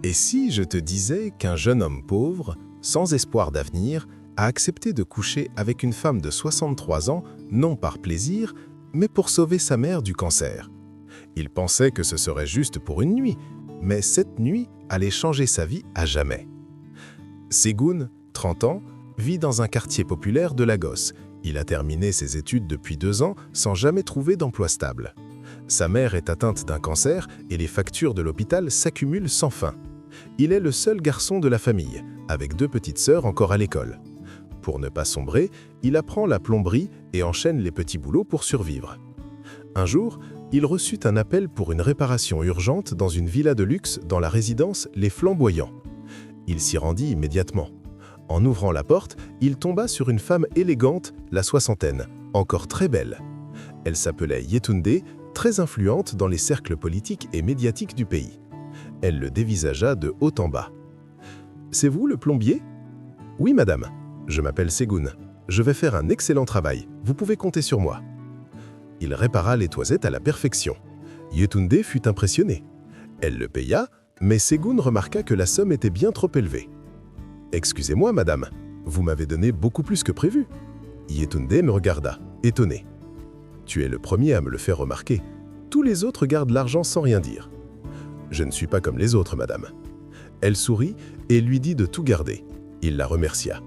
Et si je te disais qu'un jeune homme pauvre, sans espoir d'avenir, a accepté de coucher avec une femme de 63 ans, non par plaisir, mais pour sauver sa mère du cancer. Il pensait que ce serait juste pour une nuit, mais cette nuit allait changer sa vie à jamais. Segun, 30 ans, vit dans un quartier populaire de Lagos. Il a terminé ses études depuis 2 ans sans jamais trouver d'emploi stable. Sa mère est atteinte d'un cancer et les factures de l'hôpital s'accumulent sans fin. Il est le seul garçon de la famille, avec 2 petites sœurs encore à l'école. Pour ne pas sombrer, il apprend la plomberie et enchaîne les petits boulots pour survivre. Un jour, il reçut un appel pour une réparation urgente dans une villa de luxe dans la résidence Les Flamboyants. Il s'y rendit immédiatement. En ouvrant la porte, il tomba sur une femme élégante, la soixantaine, encore très belle. Elle s'appelait Yetunde, très influente dans les cercles politiques et médiatiques du pays. Elle le dévisagea de haut en bas. « C'est vous le plombier ?»« Oui, madame. Je m'appelle Segun. Je vais faire un excellent travail. Vous pouvez compter sur moi. » Il répara les toisettes à la perfection. Yetunde fut impressionnée. Elle le paya, mais Segun remarqua que la somme était bien trop élevée. « Excusez-moi, madame, vous m'avez donné beaucoup plus que prévu. » Yetunde me regarda, étonnée. « Tu es le premier à me le faire remarquer. Tous les autres gardent l'argent sans rien dire. »« Je ne suis pas comme les autres, madame. » Elle sourit et lui dit de tout garder. Il la remercia.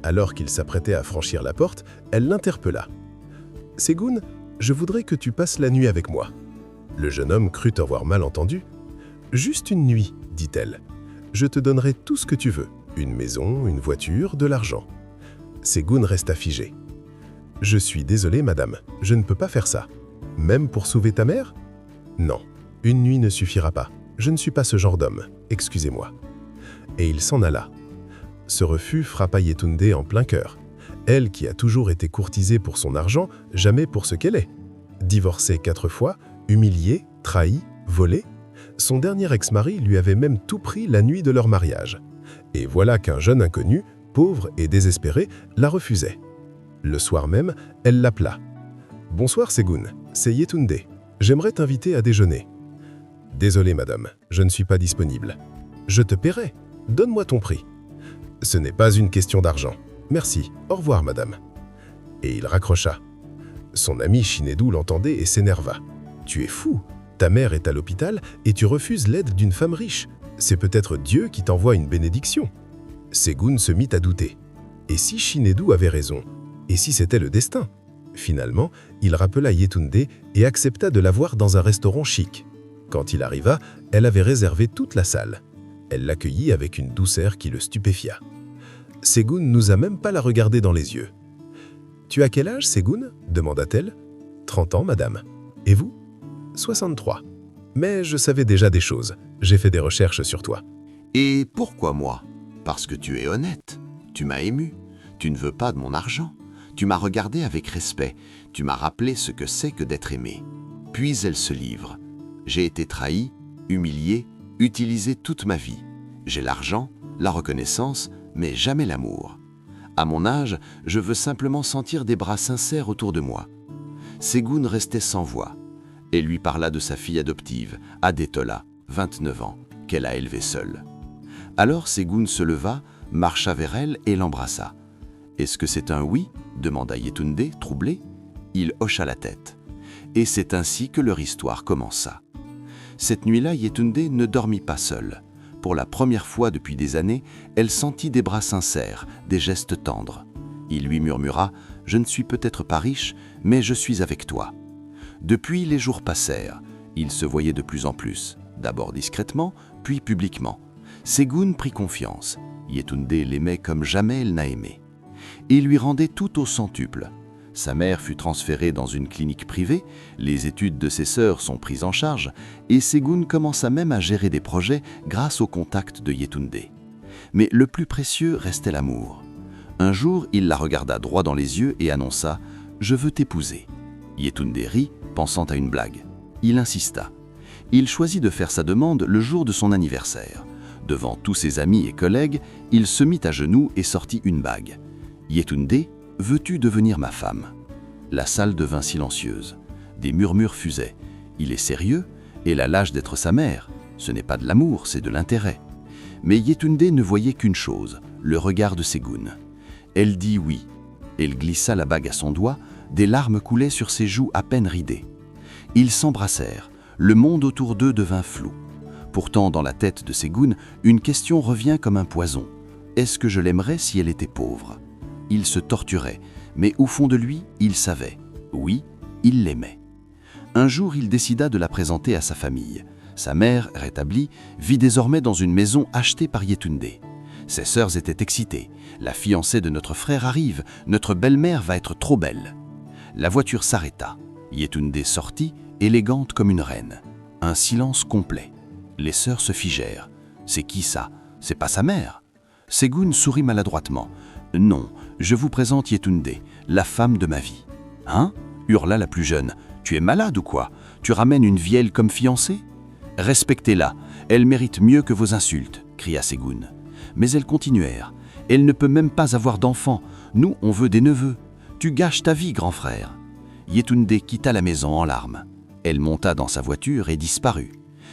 Alors qu'il s'apprêtait à franchir la porte, elle l'interpella. « Segun, je voudrais que tu passes la nuit avec moi. » Le jeune homme crut avoir mal entendu. « Juste une nuit, dit-elle. Je te donnerai tout ce que tu veux. Une maison, une voiture, de l'argent. » Segun resta figé. « Je suis désolé, madame, je ne peux pas faire ça. Même pour sauver ta mère ? Non, une nuit ne suffira pas. Je ne suis pas ce genre d'homme, excusez-moi. » Et il s'en alla. Ce refus frappa Yetunde en plein cœur. Elle qui a toujours été courtisée pour son argent, jamais pour ce qu'elle est. Divorcée 4 fois, humiliée, trahie, volée, son dernier ex-mari lui avait même tout pris la nuit de leur mariage. Et voilà qu'un jeune inconnu, pauvre et désespéré, la refusait. Le soir même, elle l'appela. « Bonsoir Segun, c'est Yetunde. J'aimerais t'inviter à déjeuner. »« Désolé madame, je ne suis pas disponible. »« Je te paierai. Donne-moi ton prix. »« Ce n'est pas une question d'argent. Merci, au revoir madame. » Et il raccrocha. Son ami Shinedu l'entendait et s'énerva. « Tu es fou. Ta mère est à l'hôpital et tu refuses l'aide d'une femme riche. C'est peut-être Dieu qui t'envoie une bénédiction. » Segun se mit à douter. Et si Shinedu avait raison? Et si c'était le destin? Finalement, il rappela Yetunde et accepta de la voir dans un restaurant chic. Quand il arriva, elle avait réservé toute la salle. Elle l'accueillit avec une douceur qui le stupéfia. Segun n'osa même pas la regarder dans les yeux. « Tu as quel âge, Segun ?» demanda-t-elle. « 30 ans, madame. Et vous ?»« 63. Mais je savais déjà des choses. J'ai fait des recherches sur toi. »« Et pourquoi moi ? Parce que tu es honnête. Tu m'as ému. Tu ne veux pas de mon argent. Tu m'as regardé avec respect. Tu m'as rappelé ce que c'est que d'être aimé. » Puis elle se livre. « J'ai été trahi, humilié, utilisé toute ma vie. J'ai l'argent, la reconnaissance, mais jamais l'amour. À mon âge, je veux simplement sentir des bras sincères autour de moi. » Segun restait sans voix. Elle lui parla de sa fille adoptive, Adetola, 29 ans, qu'elle a élevée seule. Alors Segun se leva, marcha vers elle et l'embrassa. « Est-ce que c'est un oui ?» demanda Yetunde, troublée. Il hocha la tête. Et c'est ainsi que leur histoire commença. Cette nuit-là, Yetunde ne dormit pas seule. Pour la première fois depuis des années, elle sentit des bras sincères, des gestes tendres. Il lui murmura « Je ne suis peut-être pas riche, mais je suis avec toi. » Depuis, les jours passèrent. Ils se voyaient de plus en plus, d'abord discrètement, puis publiquement. Segun prit confiance. Yetunde l'aimait comme jamais elle n'a aimé. Il lui rendait tout au centuple. Sa mère fut transférée dans une clinique privée, les études de ses sœurs sont prises en charge, et Segun commença même à gérer des projets grâce au contact de Yetunde. Mais le plus précieux restait l'amour. Un jour, il la regarda droit dans les yeux et annonça « Je veux t'épouser ». Yetunde rit, pensant à une blague. Il insista. Il choisit de faire sa demande le jour de son anniversaire. Devant tous ses amis et collègues, il se mit à genoux et sortit une bague. « Yetunde, veux-tu devenir ma femme ?» La salle devint silencieuse. Des murmures fusaient. « Il est sérieux? Elle a l'âge d'être sa mère. Ce n'est pas de l'amour, c'est de l'intérêt. » Mais Yetunde ne voyait qu'une chose, le regard de Segun. Elle dit oui. Elle glissa la bague à son doigt, des larmes coulaient sur ses joues à peine ridées. Ils s'embrassèrent, le monde autour d'eux devint flou. Pourtant, dans la tête de Segun, une question revient comme un poison. Est-ce que je l'aimerais si elle était pauvre? Il se torturait, mais au fond de lui, il savait. Oui, il l'aimait. Un jour, il décida de la présenter à sa famille. Sa mère, rétablie, vit désormais dans une maison achetée par Yetunde. Ses sœurs étaient excitées. La fiancée de notre frère arrive, notre belle-mère va être trop belle. La voiture s'arrêta. Yetunde sortit, élégante comme une reine. Un silence complet. Les sœurs se figèrent. C'est qui ça? C'est pas sa mère? Segun sourit maladroitement. Non, je vous présente Yetunde, la femme de ma vie. Hein? Hurla la plus jeune. Tu es malade ou quoi? Tu ramènes une vieille comme fiancée? Respectez-la, elle mérite mieux que vos insultes, cria Segun. Mais elles continuèrent. Elle ne peut même pas avoir d'enfants. Nous, on veut des neveux. Tu gâches ta vie, grand frère. Yetunde quitta la maison en larmes. Elle monta dans sa voiture et disparut.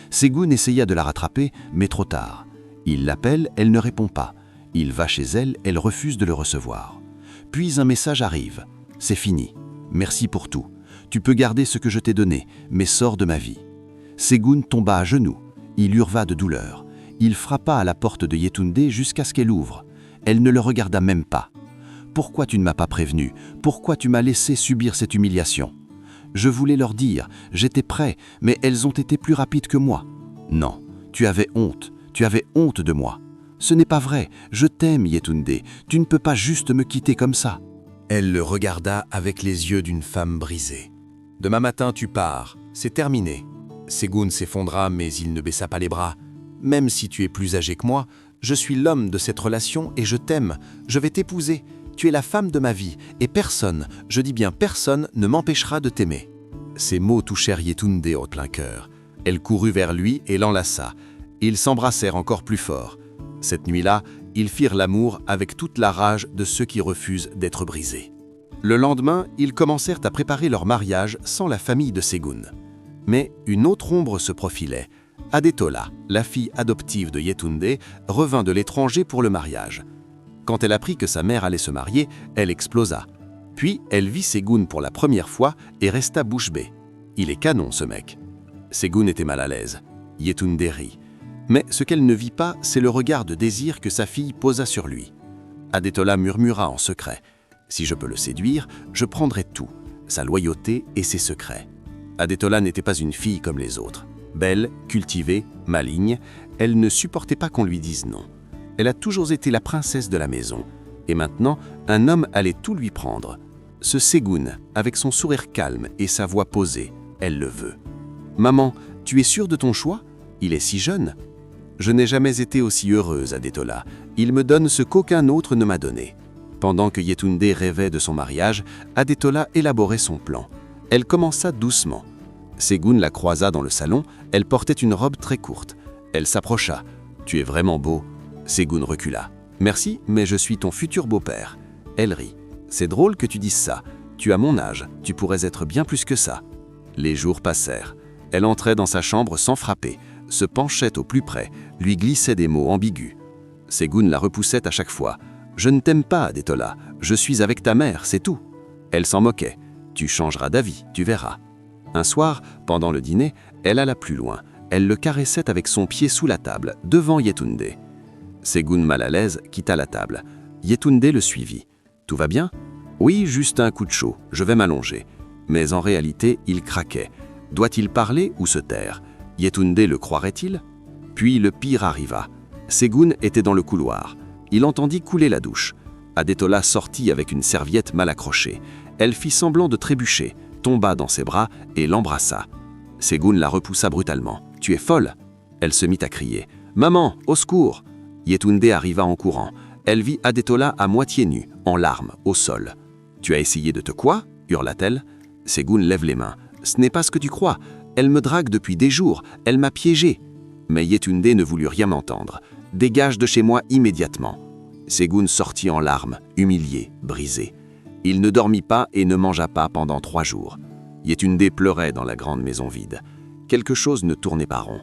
Segun essaya de la rattraper, mais trop tard. Il l'appelle, elle ne répond pas. Il va chez elle, elle refuse de le recevoir. Puis un message arrive. C'est fini. Merci pour tout. Tu peux garder ce que je t'ai donné, mais sors de ma vie. Segun tomba à genoux. Il hurla de douleur. Il frappa à la porte de Yetunde jusqu'à ce qu'elle ouvre. Elle ne le regarda même pas. Pourquoi tu ne m'as pas prévenu? Pourquoi tu m'as laissé subir cette humiliation? Je voulais leur dire, j'étais prêt, mais elles ont été plus rapides que moi. Non, tu avais honte de moi. Ce n'est pas vrai, je t'aime Yetunde, tu ne peux pas juste me quitter comme ça. Elle le regarda avec les yeux d'une femme brisée. Demain matin tu pars, c'est terminé. Segun s'effondra mais il ne baissa pas les bras. Même si tu es plus âgé que moi, je suis l'homme de cette relation et je t'aime, je vais t'épouser. Tu es la femme de ma vie et personne, je dis bien personne, ne m'empêchera de t'aimer. Ces mots touchèrent Yetunde au plein cœur. Elle courut vers lui et l'enlaça. Ils s'embrassèrent encore plus fort. Cette nuit-là, ils firent l'amour avec toute la rage de ceux qui refusent d'être brisés. Le lendemain, ils commencèrent à préparer leur mariage sans la famille de Segun. Mais une autre ombre se profilait. Adetola, la fille adoptive de Yetunde, revint de l'étranger pour le mariage. Quand elle apprit que sa mère allait se marier, elle explosa. Puis elle vit Segun pour la première fois et resta bouche bée. Il est canon ce mec. Segun était mal à l'aise. Yetunde rit. Mais ce qu'elle ne vit pas, c'est le regard de désir que sa fille posa sur lui. Adetola murmura en secret. Si je peux le séduire, je prendrai tout, sa loyauté et ses secrets. Adetola n'était pas une fille comme les autres. Belle, cultivée, maligne, elle ne supportait pas qu'on lui dise non. Elle a toujours été la princesse de la maison. Et maintenant, un homme allait tout lui prendre. Ce Segun, avec son sourire calme et sa voix posée, elle le veut. « Maman, tu es sûre de ton choix? Il est si jeune. » Je n'ai jamais été aussi heureuse, Adetola. Il me donne ce qu'aucun autre ne m'a donné. Pendant que Yetunde rêvait de son mariage, Adetola élaborait son plan. Elle commença doucement. Segun la croisa dans le salon, elle portait une robe très courte. Elle s'approcha. « Tu es vraiment beau. » Segun recula. « Merci, mais je suis ton futur beau-père. » Elle rit. « C'est drôle que tu dises ça. Tu as mon âge, tu pourrais être bien plus que ça. » Les jours passèrent. Elle entrait dans sa chambre sans frapper, se penchait au plus près, lui glissait des mots ambigus. Segun la repoussait à chaque fois. « Je ne t'aime pas, Adetola. Je suis avec ta mère, c'est tout. » Elle s'en moquait. « Tu changeras d'avis, tu verras. » Un soir, pendant le dîner, elle alla plus loin. Elle le caressait avec son pied sous la table, devant Yetunde. Segun, mal à l'aise, quitta la table. Yetunde le suivit. « Tout va bien ? » ?»« Oui, juste un coup de chaud, je vais m'allonger. » Mais en réalité, il craquait. Doit-il parler ou se taire? Yetunde le croirait-il? Puis le pire arriva. Segun était dans le couloir. Il entendit couler la douche. Adetola sortit avec une serviette mal accrochée. Elle fit semblant de trébucher, tomba dans ses bras et l'embrassa. Segun la repoussa brutalement. « Tu es folle !» Elle se mit à crier. « Maman, au secours !» Yetunde arriva en courant. Elle vit Adetola à moitié nue, en larmes, au sol. « Tu as essayé de te quoi ?» hurla-t-elle. Segun lève les mains. « Ce n'est pas ce que tu crois. Elle me drague depuis des jours. Elle m'a piégé. » Mais Yetunde ne voulut rien entendre. « Dégage de chez moi immédiatement. » Segun sortit en larmes, humilié, brisé. Il ne dormit pas et ne mangea pas pendant 3 jours. Yetunde pleurait dans la grande maison vide. Quelque chose ne tournait pas rond.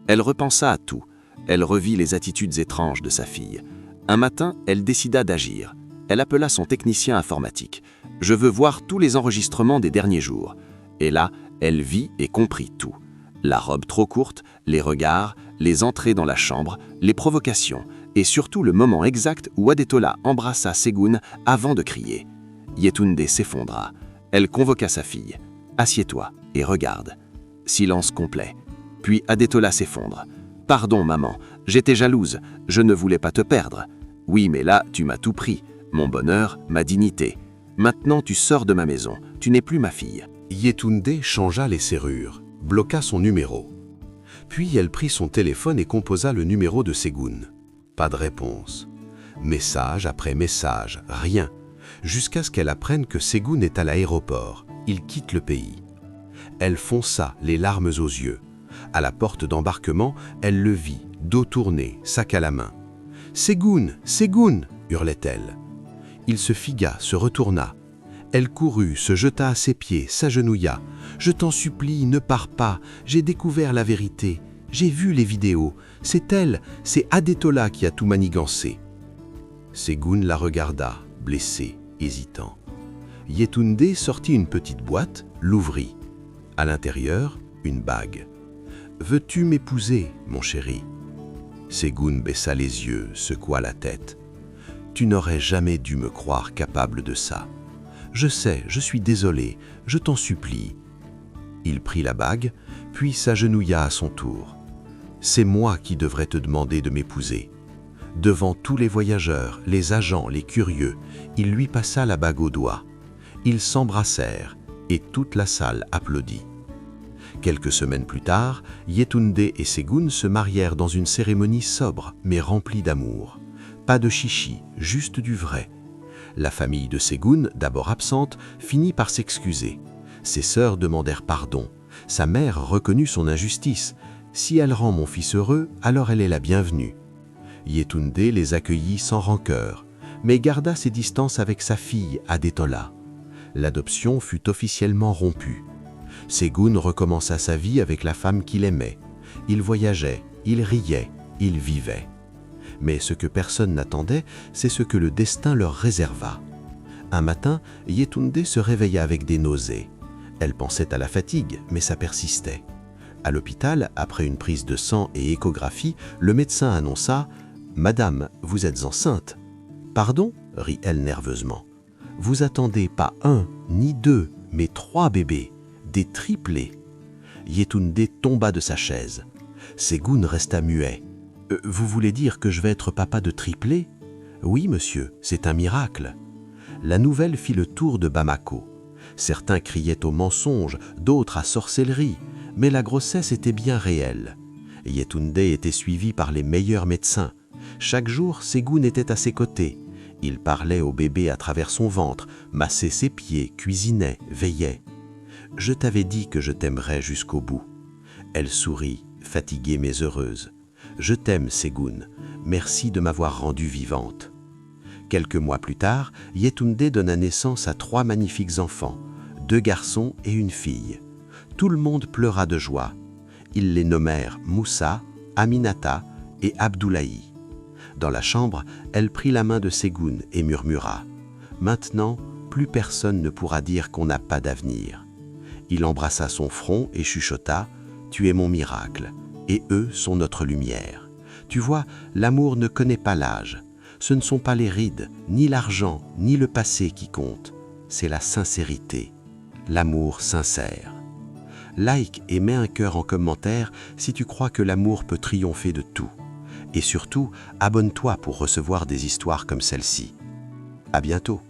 Elle repensa à tout. Elle revit les attitudes étranges de sa fille. Un matin, elle décida d'agir. Elle appela son technicien informatique. « Je veux voir tous les enregistrements des derniers jours. » Et là, elle vit et comprit tout. La robe trop courte, les regards, les entrées dans la chambre, les provocations, et surtout le moment exact où Adetola embrassa Segun avant de crier. Yetunde s'effondra. Elle convoqua sa fille. « Assieds-toi et regarde. » Silence complet. Puis Adetola s'effondre. « Pardon, maman, j'étais jalouse, je ne voulais pas te perdre. Oui, mais là, tu m'as tout pris, mon bonheur, ma dignité. Maintenant, tu sors de ma maison, tu n'es plus ma fille. » Yetunde changea les serrures, bloqua son numéro. Puis elle prit son téléphone et composa le numéro de Segun. Pas de réponse. Message après message, rien. Jusqu'à ce qu'elle apprenne que Segun est à l'aéroport. Il quitte le pays. Elle fonça, les larmes aux yeux. À la porte d'embarquement, elle le vit, dos tourné, sac à la main. « Segun, Segun !» hurlait-elle. Il se figua, se retourna. Elle courut, se jeta à ses pieds, s'agenouilla. « Je t'en supplie, ne pars pas, j'ai découvert la vérité. J'ai vu les vidéos. C'est elle, c'est Adetola qui a tout manigancé. » Segun la regarda, blessé, hésitant. Yetunde sortit une petite boîte, l'ouvrit. À l'intérieur, une bague. « Veux-tu m'épouser, mon chéri ?» Segun baissa les yeux, secoua la tête. « Tu n'aurais jamais dû me croire capable de ça. Je sais, je suis désolé, je t'en supplie. » Il prit la bague, puis s'agenouilla à son tour. « C'est moi qui devrais te demander de m'épouser. » Devant tous les voyageurs, les agents, les curieux, il lui passa la bague au doigt. Ils s'embrassèrent et toute la salle applaudit. Quelques semaines plus tard, Yetunde et Segun se marièrent dans une cérémonie sobre mais remplie d'amour. Pas de chichi, juste du vrai. La famille de Segun, d'abord absente, finit par s'excuser. Ses sœurs demandèrent pardon. Sa mère reconnut son injustice. Si elle rend mon fils heureux, alors elle est la bienvenue. Yetunde les accueillit sans rancœur, mais garda ses distances avec sa fille, Adetola. L'adoption fut officiellement rompue. Segun recommença sa vie avec la femme qu'il aimait. Il voyageait, il riait, il vivait. Mais ce que personne n'attendait, c'est ce que le destin leur réserva. Un matin, Yetunde se réveilla avec des nausées. Elle pensait à la fatigue, mais ça persistait. À l'hôpital, après une prise de sang et échographie, le médecin annonça « Madame, vous êtes enceinte. »« Pardon ?» rit-elle nerveusement. « Vous attendez pas un, ni deux, mais 3 bébés, des triplés. » Yetunde tomba de sa chaise. Segun resta muet. « Vous voulez dire que je vais être papa de triplés ?»« Oui, monsieur, c'est un miracle. » La nouvelle fit le tour de Bamako. Certains criaient au mensonge, d'autres à sorcellerie, mais la grossesse était bien réelle. Yetunde était suivie par les meilleurs médecins. Chaque jour, Segun était à ses côtés. Il parlait au bébé à travers son ventre, massait ses pieds, cuisinait, veillait. « Je t'avais dit que je t'aimerais jusqu'au bout. » Elle sourit, fatiguée mais heureuse. « Je t'aime, Segun. Merci de m'avoir rendue vivante. » Quelques mois plus tard, Yetunde donna naissance à 3 magnifiques enfants, 2 garçons et une fille. Tout le monde pleura de joie. Ils les nommèrent Moussa, Aminata et Abdoulaye. Dans la chambre, elle prit la main de Segun et murmura « Maintenant, plus personne ne pourra dire qu'on n'a pas d'avenir. » Il embrassa son front et chuchota « Tu es mon miracle, et eux sont notre lumière. Tu vois, l'amour ne connaît pas l'âge. Ce ne sont pas les rides, ni l'argent, ni le passé qui comptent. C'est la sincérité, l'amour sincère. » Like et mets un cœur en commentaire si tu crois que l'amour peut triompher de tout. Et surtout, abonne-toi pour recevoir des histoires comme celle-ci. À bientôt.